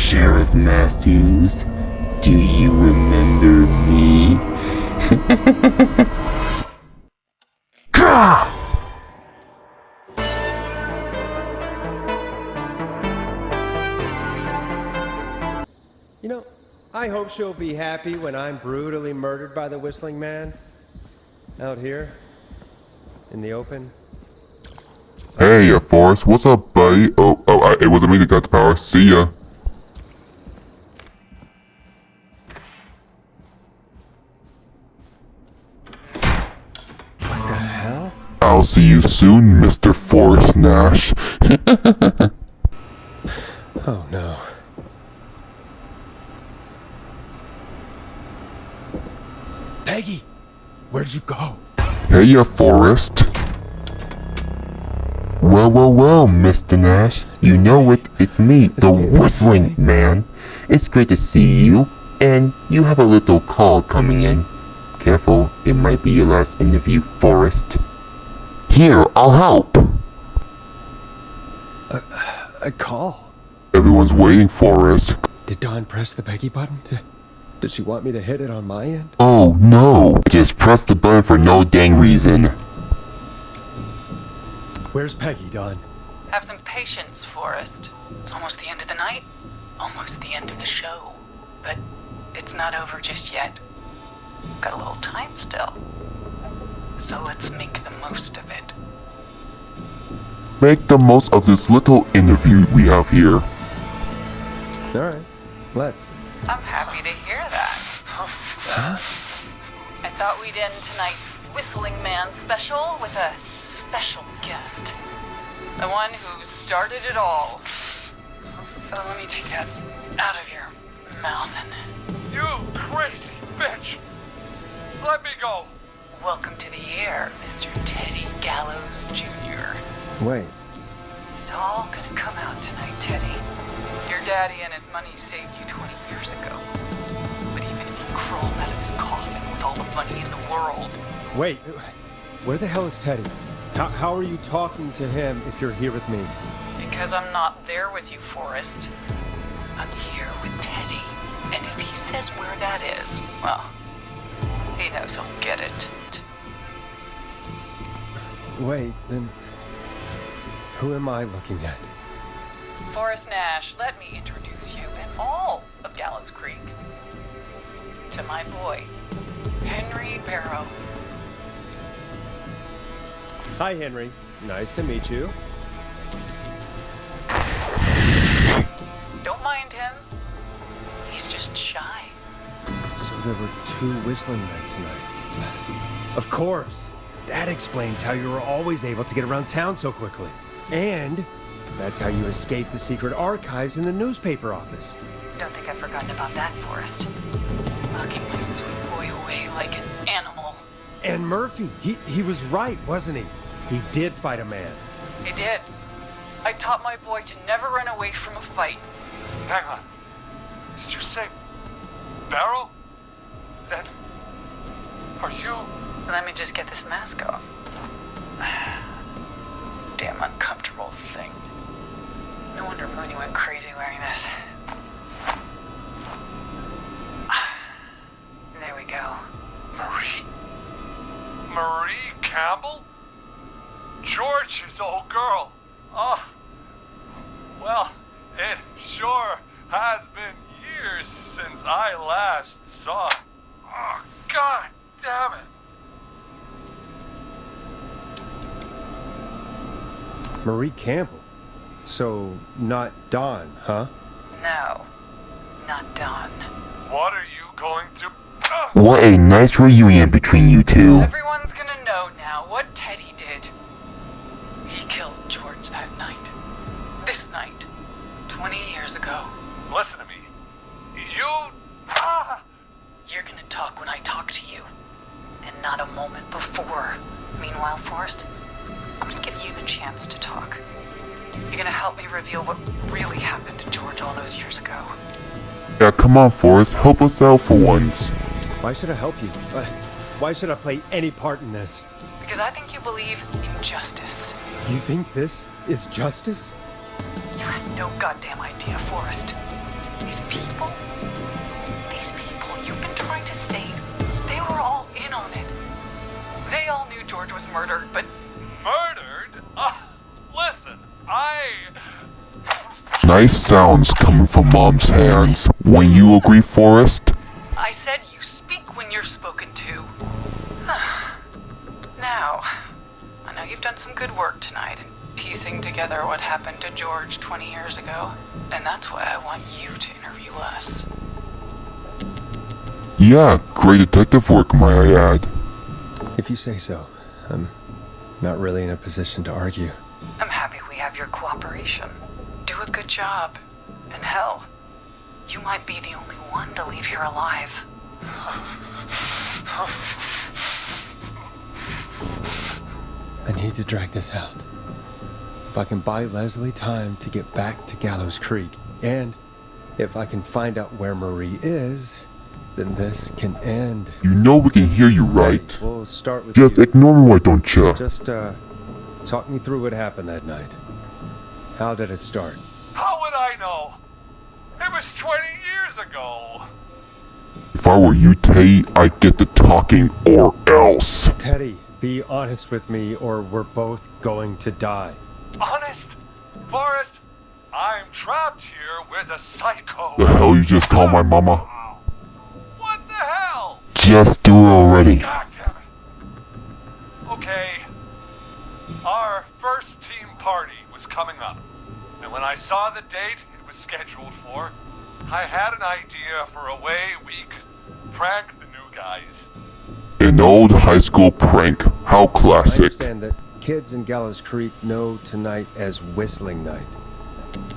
Sheriff Matthews, do you remember me? Gah! You know, I hope she'll be happy when I'm brutally murdered by the Whistling Man. Out here. In the open. Hey, Forrest, what's up, buddy? It wasn't me that got the power. See ya. What the hell? I'll see you soon, Mr. Forrest Nash. Oh no. Peggy! Where'd you go? Hey, Forrest. Well, Mr. Nash. You know it, it's me, the Whistling Man. It's great to see you, and you have a little call coming in. Careful, it might be your last interview, Forrest. Here, I'll help. A call? Everyone's waiting, Forrest. Did Dawn press the Peggy button? Did she want me to hit it on my end? Oh, no. Just press the button for no dang reason. Where's Peggy, Dawn? Have some patience, Forrest. It's almost the end of the night. Almost the end of the show. But it's not over just yet. Got a little time still. So let's make the most of it. Make the most of this little interview we have here. Alright, let's. I'm happy to hear that. Huh? I thought we'd end tonight's Whistling Man special with a special guest. The one who started it all. Let me take that out of your mouth and... You crazy bitch! Let me go! Welcome to the air, Mr. Teddy Gallows Jr. Wait. It's all gonna come out tonight, Teddy. Your daddy and his money saved you 20 years ago. But even if he crawled out of his coffin with all the money in the world... Wait, where the hell is Teddy? How are you talking to him if you're here with me? Because I'm not there with you, Forrest. I'm here with Teddy. And if he says where that is, well, he knows he'll get it. Wait, then... Who am I looking at? Forrest Nash, let me introduce you and all of Gallows Creek to my boy, Henry Barrow. Hi, Henry. Nice to meet you. Don't mind him. He's just shy. So there were two Whistling Men tonight. Of course. That explains how you were always able to get around town so quickly. And that's how you escaped the secret archives in the newspaper office. Don't think I've forgotten about that, Forrest. Locking my sweet boy away like an animal. And Murphy, he was right, wasn't he? He did fight a man. He did. I taught my boy to never run away from a fight. Hang on. Did you say Barrow? Then are you? Let me just get this mask off. Damn uncomfortable thing. No wonder Mooney went crazy wearing this. There we go. Marie Campbell? George's old girl. Oh, well, it sure has been years since I last saw. Oh, God damn it. Marie Campbell. So, not Dawn, huh? No, not Dawn. What are you going to... What a nice reunion between you two. Everyone's gonna know now what Teddy did. He killed George that night. This night. 20 years ago. Listen to me. You... You're gonna talk when I talk to you. And not a moment before. Meanwhile, Forrest, I'm gonna give you the chance to talk. You're gonna help me reveal what really happened to George all those years ago. Yeah, come on, Forrest. Help us out for once. Why should I help you? Why should I play any part in this? Because I think you believe in justice. You think this is justice? You have no goddamn idea, Forrest. These people you've been trying to save, they were all in on it. They all knew George was murdered, but Murdered? Listen, Nice sounds coming from Mom's hands. When you agree, Forrest? I said you speak when you're spoken to. Now, I know you've done some good work tonight in piecing together what happened to George 20 years ago, and that's why I want you to interview us. Yeah, great detective work, may I add. If you say so. I'm not really in a position to argue. I'm happy we have your cooperation. Do a good job. And hell, you might be the only one to leave here alive. I need to drag this out. If I can buy Leslie time to get back to Gallows Creek, and if I can find out where Marie is, then this can end. You know we can hear you, right? We'll start with Just you. ignore me, why don't ya? Just, talk me through what happened that night. How did it start? how would I know? It was 20 years ago. If I were you, Teddy, I'd get to talking or else. Teddy, be honest with me or we're both going to die. Honest? Forrest, I'm trapped here with a psycho. The hell you just call my mama? What the hell? Just do it already. God damn it. Okay. Our first team party was coming up. And when I saw the date it was scheduled for, I had an idea for a way we could prank the new guys. An old high school prank. How I classic. understand that kids in Gallows Creek know tonight as Whistling Night.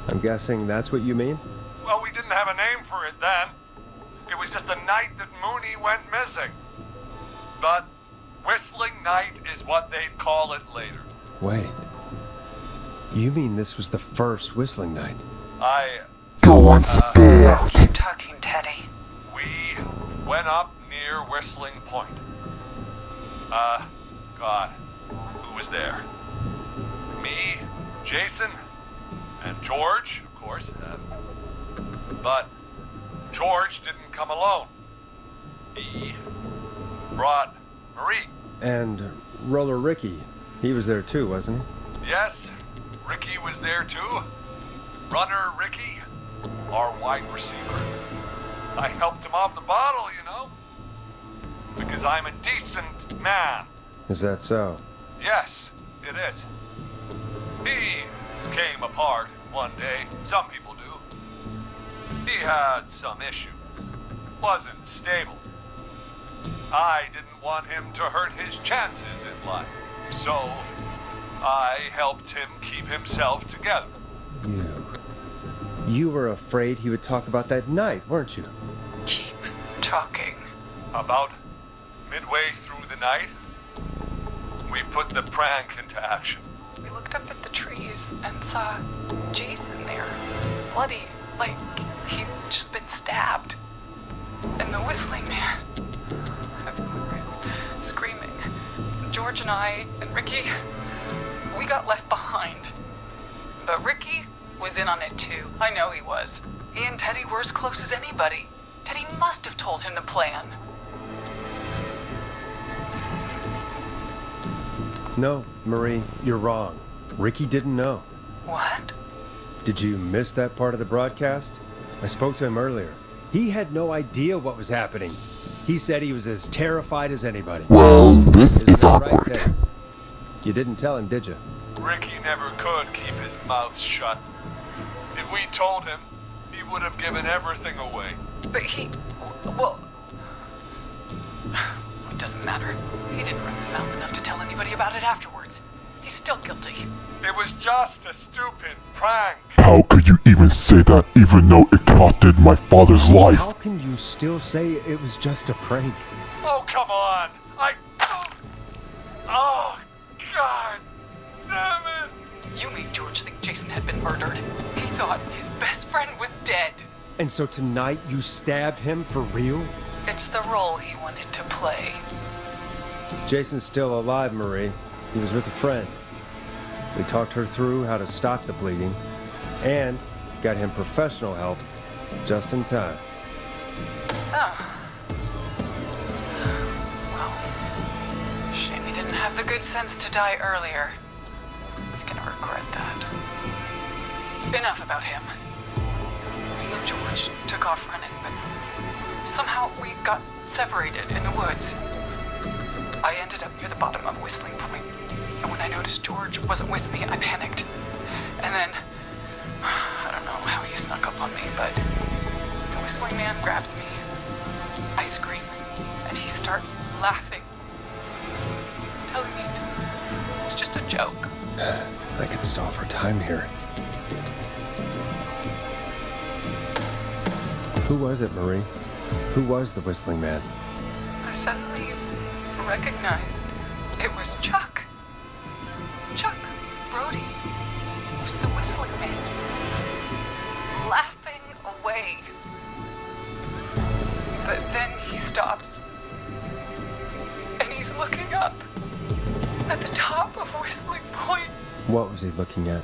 I'm guessing that's what you mean? Well, we didn't have a name for it then. It was just the night that Mooney went missing. But Whistling Night is what they'd call it later. Wait. You mean this was the first Whistling Night? Go on, spit out. Keep talking, Teddy. We went up near Whistling Point. God, who was there? Me, Jason, and George, of course. But George didn't come alone. He brought Marie. And Roller Ricky, he was there too, wasn't he? Yes, Ricky was there too. Runner Ricky, our wide receiver. I helped him off the bottle, you know. Because I'm a decent man. Is that so? Yes, it is. He came apart one day. Some people do. He had some issues. Wasn't stable. I didn't want him to hurt his chances in life. So, I helped him keep himself together. You were afraid he would talk about that night, weren't you? Keep talking. About midway through the night, we put the prank into action. We looked up at the trees and saw Jason there, bloody, like he'd just been stabbed. And the Whistling Man, screaming. George and I and Ricky, we got left behind. But Ricky was in on it too. I know he was. He and Teddy were as close as anybody. Teddy must have told him the plan. No, Marie, you're wrong. Ricky didn't know. What? Did you miss that part of the broadcast? I spoke to him earlier. He had no idea what was happening. He said he was as terrified as anybody. Well, this Isn't is that right, awkward. Ted? You didn't tell him, did you? Ricky never could keep his mouth shut. If we told him, he would have given everything away. But well, it doesn't matter. He didn't run his mouth enough to tell anybody about it afterwards. He's still guilty. It was just a stupid prank. How could you even say that even though it costed my father's life? How can you still say it was just a prank? Oh, come on. Oh, God damn it. You made George think Jason had been murdered. He thought his best friend was dead. And so tonight you stabbed him for real? It's the role he wanted to play. Jason's still alive, Marie. He was with a friend. We talked her through how to stop the bleeding and got him professional help Just in time. Oh. Well, shame he didn't have the good sense to die earlier. He's gonna regret that. Enough about him. Me and George took off running, but somehow we got separated in the woods. I ended up near the bottom of Whistling Point, and when I noticed George wasn't with me, I panicked. And then, I don't know how he snuck up on me, but the Whistling Man grabs me. I scream, and he starts laughing, telling me it's just a joke. I could stall for time here. Who was it, Marie? Who was the Whistling Man? I suddenly recognized it was Chuck. Chuck Brody was the Whistling Man, laughing away. But then he stops, and he's looking up at the top of Whistling Point. What was he looking at?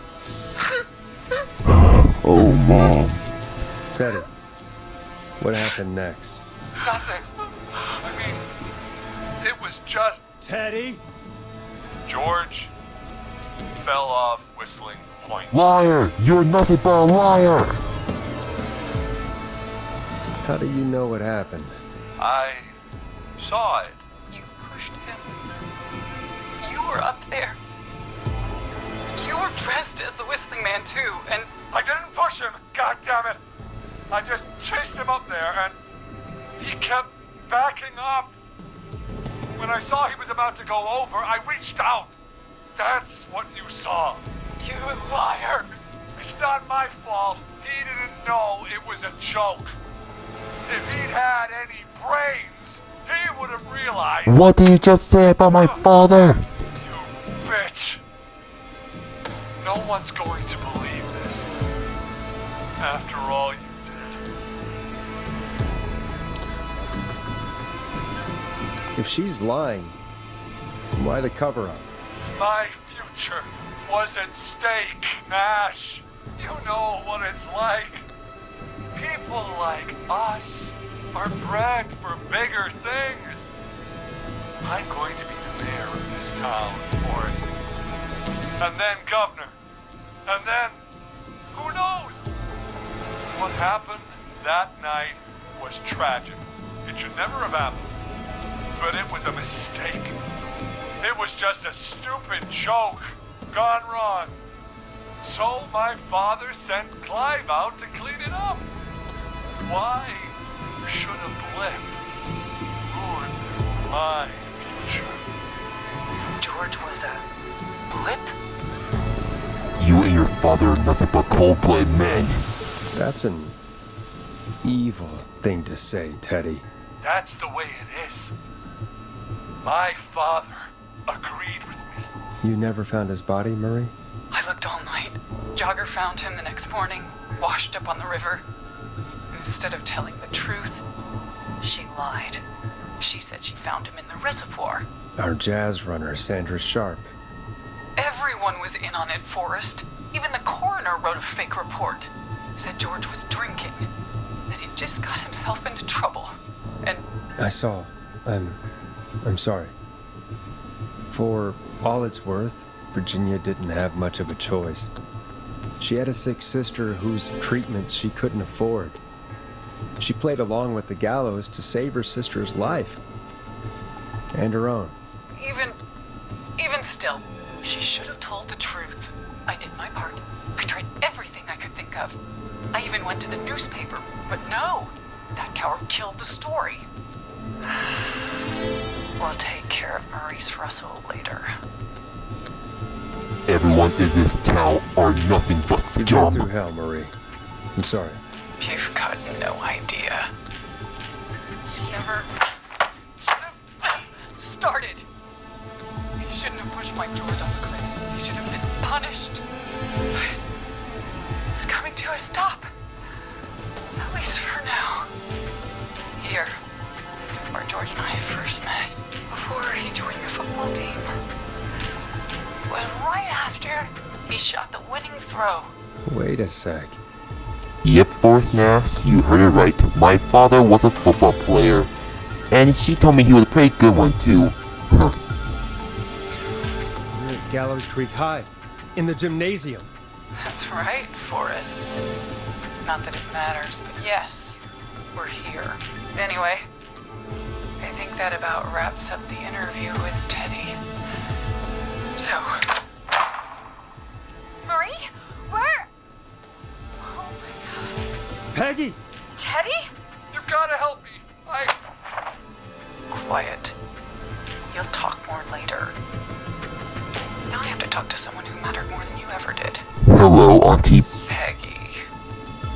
Oh, Mom. Teddy, what happened next? Nothing. I mean, it was just Teddy? George fell off Whistling Point. Liar! You're nothing but a liar! How do you know what happened? I saw it. You pushed him. You were up there. You were dressed as the Whistling Man too, and I didn't push him, god damn it. I just chased him up there and he kept backing up. When I saw he was about to go over, I reached out. That's what you saw. you liar! It's not my fault. He didn't know it was a joke. If he'd had any brains, he would have realized. What did you just say about my father? You bitch. No one's going to believe this. After all you did. If she's lying, why the cover-up? My future was at stake, Nash. You know what it's like. People like us are bred for bigger things. I'm going to be the mayor of this town, Forrest. And then governor. And then, who knows? What happened that night was tragic. It should never have happened. But it was a mistake. It was just a stupid joke gone wrong. So my father sent Clive out to clean it up. Why should a blip ruin my future? George was a blip? You and your father are nothing but cold-blooded men. That's an evil thing to say, Teddy. That's the way it is. My father agreed with me. You never found his body, Marie? I looked all night. Jogger found him the next morning, washed up on the river. Instead of telling the truth, she lied. She said she found him in the reservoir. Our jazz runner, Sandra Sharp. Everyone was in on it, Forrest. Even the coroner wrote a fake report. Said George was drinking. That he'd just got himself into trouble. And I saw. I'm sorry. For all it's worth, Virginia didn't have much of a choice. She had a sick sister whose treatment she couldn't afford. She played along with the gallows to save her sister's life. And her own. even still, she should have told the truth. I did my part. I tried everything I could think of. I even went to the newspaper, but no. That coward killed the story. We'll take care of Maurice Russell later. Everyone in this town are nothing but You've been through scum. hell, Marie. I'm sorry. You've got no idea. Never should have started. He shouldn't have pushed Mike George off the cliff. He should have been punished. But it's coming to a stop. At least for now. Here, where George and I first met, before he joined the football team, was right after he shot the winning throw. Wait a sec. Yep, Forrest Nash, you heard it right. My father was a football player. And she told me he was a pretty good one too. Huh. We're at Gallows Creek High, in the gymnasium. That's right, Forrest. Not that it matters, but yes, we're here. Anyway, I think that about wraps up the interview with Teddy. So... Marie? Where? Oh my god. Peggy! Teddy? You've gotta help me. Quiet. You'll talk more later. Now I have to talk to someone who mattered more than you ever did. Hello, Auntie. Peggy.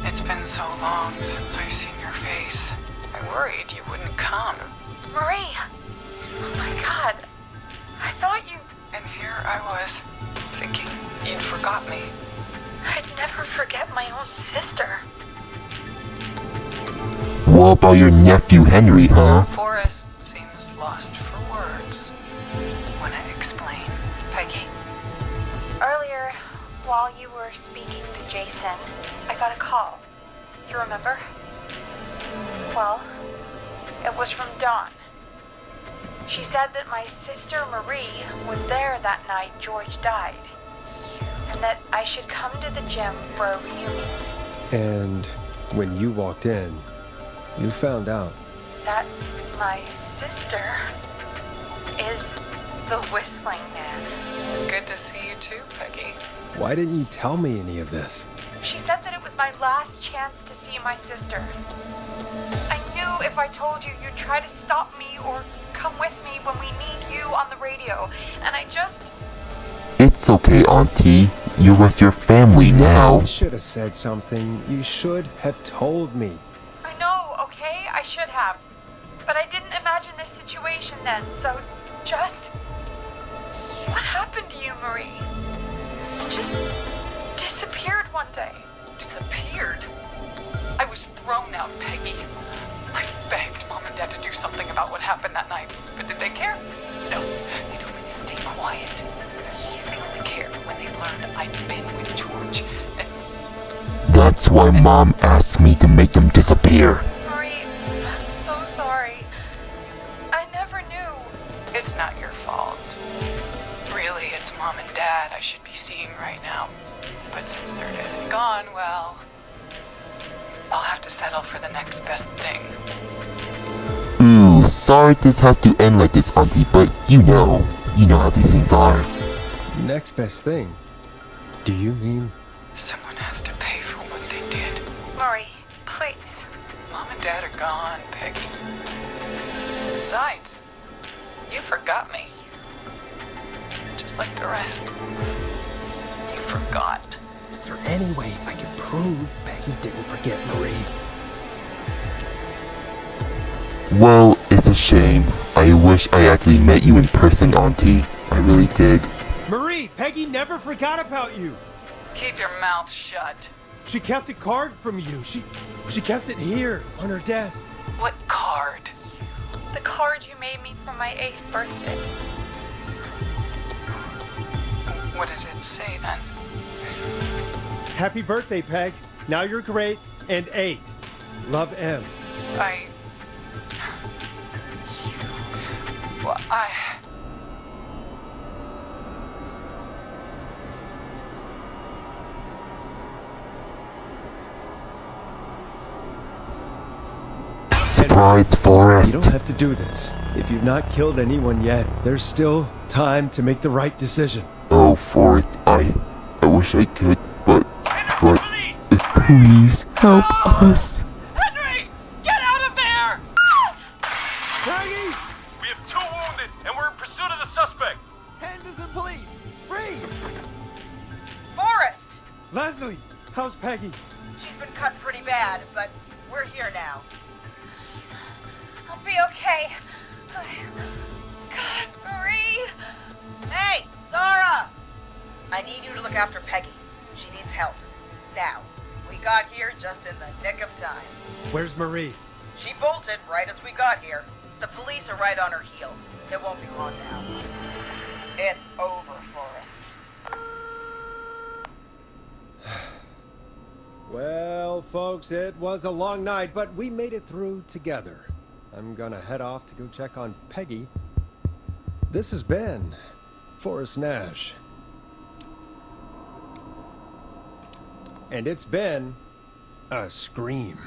It's been so long since I've seen your face. I worried you wouldn't come. Marie! Oh my god. I thought you... And here I was, thinking you'd forgot me. I'd never forget my own sister. What about your nephew Henry, huh? Forrest seems lost for words. Wanna explain, Peggy? Earlier, while you were speaking to Jason, I got a call. You remember? Well, it was from Dawn. She said that my sister Marie was there that night George died, and that I should come to the gym for a reunion. And when you walked in, you found out. That my sister is the Whistling Man. Good to see you too, Peggy. Why didn't you tell me any of this? She said that it was my last chance to see my sister. I knew if I told you, you'd try to stop me or come with me when we need you on the radio. And I just... It's okay, Auntie. You're with your family now. You should have said something. You should have told me. I know, okay? I should have. But I didn't imagine this situation then, so just... What happened to you, Marie? You just disappeared one day. Disappeared? I was thrown out, Peggy. I begged Mom and Dad to do something about what happened that night, but did they care? No, they told me to stay quiet. They only cared when they learned I'd been with George, and That's why Mom asked me to make them disappear. Marie, I'm so sorry. I never knew. it's not your fault. Really, it's Mom and Dad I should be seeing right now. But since they're dead and gone, well, I'll have to settle for the next best thing. Ooh, sorry this has to end like this, Auntie, but you know how these things are. Next best thing? Do you mean? Someone has to pay for what they did. Marie, please. Mom and Dad are gone, Peggy. Besides, you forgot me. Just like the rest. You forgot. Is there any way I can prove Peggy didn't forget Marie? Well, it's a shame. I wish I actually met you in person, Auntie. I really did. Marie, Peggy never forgot about you. Keep your mouth shut. She kept a card from you. She kept it here on her desk. What card? The card you made me for my 8th birthday. What does it say then? Happy birthday, Peg. Now you're great and 8. Love, M. Well, Surprise, You Forrest. don't have to do this. If you've not killed anyone yet, there's still time to make the right decision. Oh, Forrest, I wish I could, but please help us. Henry! Get out of there! Peggy! We have 2 wounded, and we're in pursuit of the suspect. Henderson police! Freeze! Forrest! Leslie, how's Peggy? She's been cut pretty bad, but we're here now. I'll be okay. God, Marie! Hey, Zara! I need you to look after Peggy. She needs help. Now. We got here just in the nick of time. Where's Marie? She bolted right as we got here. The police are right on her heels. It won't be long now. It's over, Forrest. Well, folks, it was a long night, but we made it through together. I'm gonna head off to go check on Peggy. This has been Forrest Nash. And it's been a scream.